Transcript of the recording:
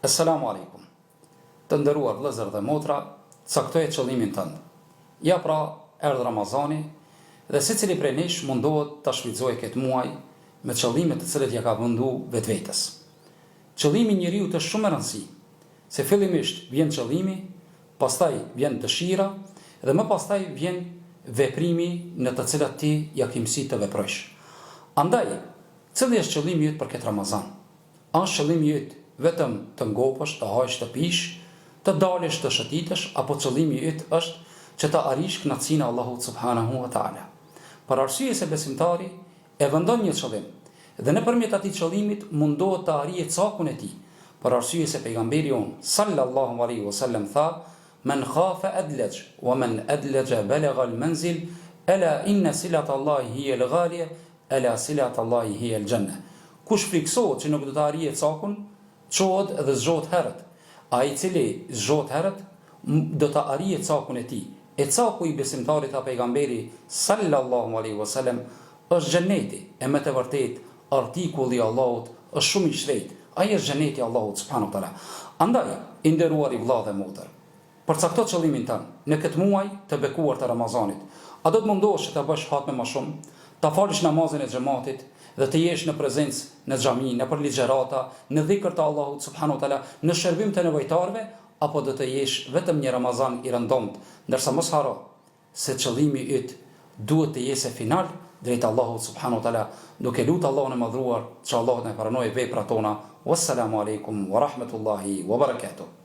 Assalamu alaikum. Të nderuar vëllezër dhe motra, caktoje qëllimin tënd. Ja pra, erdhi Ramazani dhe secili prej nesh mundohet ta shfrytëzojë këtë muaj me qëllimet të cilat ja ka vendu vetvetes. Qëllimi i njeriu është shumë i rëndësishëm, se fillimisht vjen qëllimi, pastaj vjen dëshira dhe më pastaj vjen veprimi në të cilat ti ja ke mësuar të veprosh. Andaj, cili është qëllimi yt për këtë Ramazan? A është qëllimi yt vetëm të ngopësh, të hajsh, të pish, të dalësh, të shëtitesh, apo qëllimi yt është që të arish kënaqësinë e Allahut subhanahu wa taala? Për arsye se besimtari e vendon një qëllim dhe nëpërmjet atij qëllimit mundohet të arrijë cakun e tij. Për arsye se pejgamberi on sallallahu alaihi wasallam tha: "Men khafa adlaj, wa man adlaja balagha al-manzil, ala inna silata Allahi hiya al-ghaliya, ala silata Allahi hiya al-janna." Kush friksohet që nuk do të arrijë cakun, çohet dhe zgjohet herët. Ai i cili zgjohet herët do të arrijë cakun e tij. E caku i besimtarit a pejgamberi sallallahu alaihi wasallam është xheneti. E me të vërtetë artikulli i Allahut është shumë i shtrejtë. Ai është xheneti i Allahut subhanahu wa taala. Andaj, i nderuar i vëlla dhe motër, përcakto qëllimin tënd në këtë muaj të bekuar të Ramazanit. A do të mundohesh që ta bësh hatme më shumë, ta falësh namazin e xhamatit dhe të jesh në prezencë në xhami, në ligjërata, në dhikr të Allahut subhanahu wa taala, në shërbim të nevojtarëve, apo do të jesh vetëm një Ramazan i rëndomt, ndërsa mos haro se qëllimi yt duhet të jetë final drejt Allahut subhanahu wa taala, duke lutur Allahun e madhruar që Allah të na pranojë veprat tona. Wassalamu alaikum wa rahmatullahi wa barakatuh.